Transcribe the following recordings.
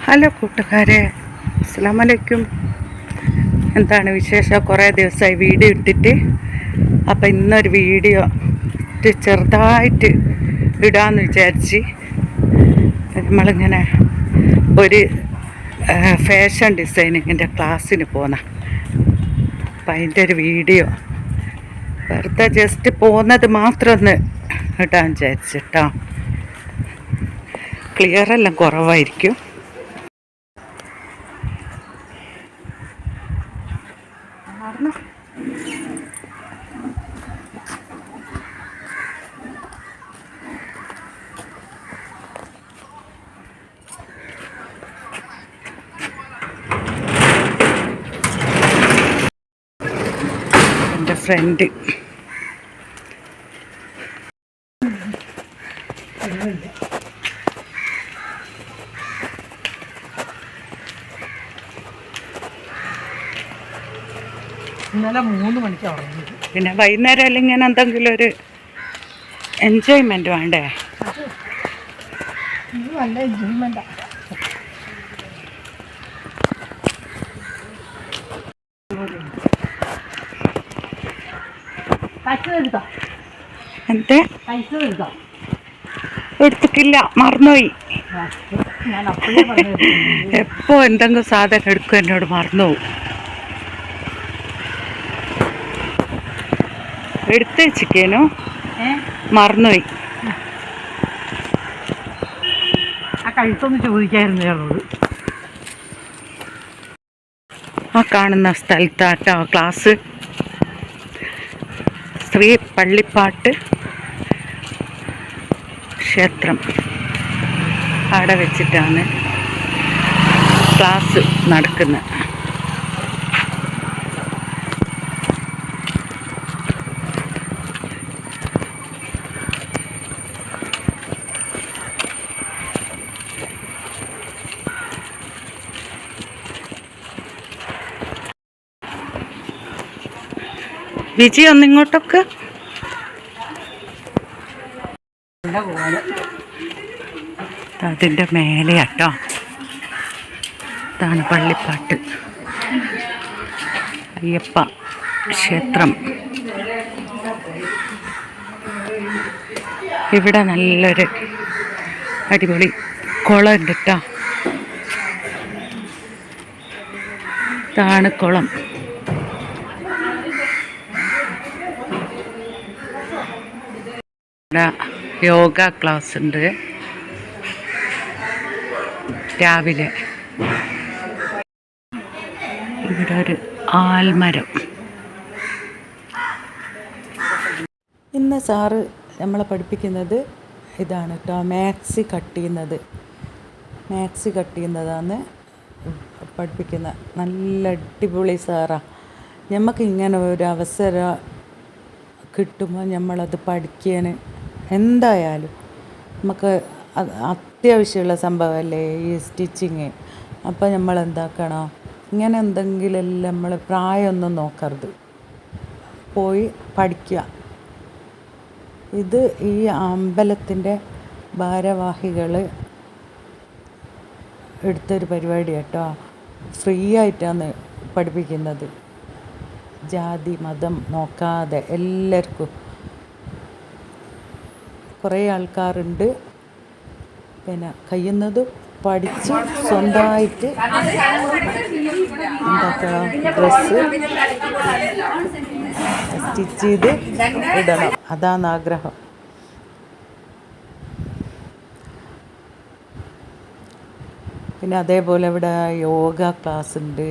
Hello കൂട്ടുകാരെ, അസ്സലാമു അലൈക്കും. എന്താണ് വിശേഷം? കുറേ ദിവസമായി വീഡിയോ ഇട്ടിട്ട്. അപ്പം ഇന്നൊരു വീഡിയോ ചെറുതായിട്ട് ഇടാമെന്ന് വിചാരിച്ച്. നമ്മളിങ്ങനെ ഒരു ഫാഷൻ ഡിസൈനിങ്ങിൻ്റെ ക്ലാസ്സിന് പോന്ന, അപ്പം അതിൻ്റെ ഒരു വീഡിയോ വെറുതെ ജസ്റ്റ് പോകുന്നത് മാത്രം ഒന്ന് ഇടാൻ വിചാരിച്ചിട്ടോ. ക്ലിയറെല്ലാം കുറവായിരിക്കും. എൻ്റെ ഫ്രണ്ട് ഇന്നലെ 3 മണിക്ക് ഉറങ്ങി. പിന്നെ വൈകുന്നേരം അല്ല ഇങ്ങനെ എന്തെങ്കിലും ഒരു എൻജോയ്മെന്റ് വേണ്ടേ? ഇത് നല്ല എൻജോയ്മെന്റാ. എന്തേ എടുത്തിട്ടില്ല, മറന്നുപോയി. ഞാൻ അപ്പോഴേ പറഞ്ഞു, എപ്പോ എന്തെങ്കിലും സാധനം എടുക്കും എന്നോട് മറന്നുപോകും. എടുത്ത് വെച്ചിക്കേനു, മറന്നുപോയി. ആ കഴുത്തൊന്ന് ചോദിക്കായിരുന്നു ഇയാളോട്. ആ കാണുന്ന സ്ഥലത്താട്ടോ ക്ലാസ്. ശ്രീ പള്ളിപ്പാട്ട് ക്ഷേത്രം, അവിടെ വെച്ചിട്ടാണ് ക്ലാസ് നടക്കുന്നത്. വിജി ഒന്നിങ്ങോട്ടൊക്കെ. അതിൻ്റെ മേലെയാട്ടോ, ഇതാണ് പള്ളിപ്പാട്ട് അയ്യപ്പ ക്ഷേത്രം. ഇവിടെ നല്ലൊരു അടിപൊളി കുളം ഉണ്ട് കേട്ടോ. ഇതാണ് കുളം. യോഗ ക്ലാസ് ഉണ്ട് രാവിലെ. ഇവിടെ ഒരു ആൽമരം. ഇന്ന് സാറ് നമ്മളെ പഠിപ്പിക്കുന്നത് ഇതാണ് കേട്ടോ, മാക്സി കട്ട് ചെയ്യുന്നതാണ് പഠിപ്പിക്കുന്നത്. നല്ല അടിപൊളി സാറാണ്. നമുക്ക് ഇങ്ങനെ ഒരു അവസരം കിട്ടുമ്പോൾ നമ്മളത് പഠിക്കാൻ എന്തായാലും നമുക്ക് അത്യാവശ്യമുള്ള സംഭവമല്ലേ ഈ സ്റ്റിച്ചിങ്. അപ്പോൾ നമ്മൾ എന്താക്കണം, ഇങ്ങനെ എന്തെങ്കിലുമെല്ലാം നമ്മൾ പ്രായമൊന്നും നോക്കരുത്, പോയി പഠിക്കുക. ഇത് ഈ അമ്പലത്തിൻ്റെ ഭാരവാഹികൾ എടുത്തൊരു പരിപാടി കേട്ടോ. ഫ്രീ ആയിട്ടാണ് പഠിപ്പിക്കുന്നത്. ജാതി മതം നോക്കാതെ എല്ലാവർക്കും. കുറേ ആൾക്കാരുണ്ട്. പിന്നെ കഴിയുന്നത് പഠിച്ച് സ്വന്തമായിട്ട് ഉണ്ടാക്കണം. ഡ്രസ്സ് സ്റ്റിച്ച് ചെയ്ത് ഇടണം, അതാണ് ആഗ്രഹം. പിന്നെ അതേപോലെ ഇവിടെ യോഗ ക്ലാസ് ഉണ്ട്.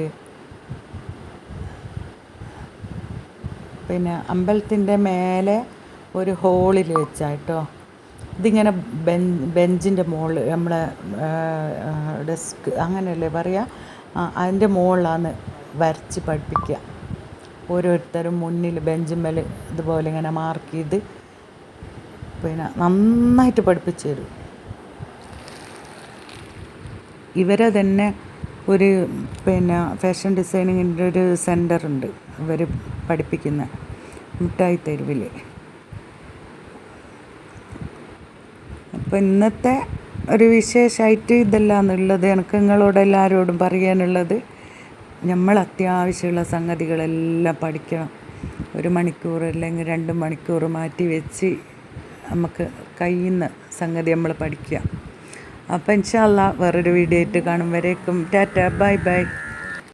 പിന്നെ അമ്പലത്തിൻ്റെ മേലെ ഒരു ഹോളിൽ വെച്ചാട്ടോ. ഇതിങ്ങനെ ബെഞ്ചിൻ്റെ മുകളിൽ, നമ്മളെ ഡെസ്ക് അങ്ങനെയല്ലേ പറയുക, അതിൻ്റെ മുകളിലാണ് വരച്ച് പഠിപ്പിക്കുക. ഓരോരുത്തരും മുന്നിൽ ബെഞ്ചിന്മേൽ ഇതുപോലെ ഇങ്ങനെ മാർക്ക് ചെയ്ത് പിന്നെ നന്നായിട്ട് പഠിപ്പിച്ചു തരും. ഇവരെ തന്നെ ഒരു പിന്നെ ഫാഷൻ ഡിസൈനിങ്ങിൻ്റെ ഒരു സെൻറ്ററുണ്ട് ഇവർ പഠിപ്പിക്കുന്ന, മിഠായി തെരുവിൽ. അപ്പോൾ ഇന്നത്തെ ഒരു വിശേഷമായിട്ട് ഇതെല്ലാന്നുള്ളത് എനിക്ക് നിങ്ങളോട് എല്ലാവരോടും പറയാനുള്ളത്. നമ്മൾ അത്യാവശ്യമുള്ള സംഗതികളെല്ലാം പഠിക്കണം. 1 മണിക്കൂർ അല്ലെങ്കിൽ 2 മണിക്കൂർ മാറ്റി വെച്ച് നമുക്ക് കഴിയുന്ന സംഗതി നമ്മൾ പഠിക്കുക. അപ്പോൾ ഇൻഷാ അല്ലാ വേറൊരു വീഡിയോ ആയിട്ട് കാണും വരേക്കും ടാറ്റ ബൈ ബൈ.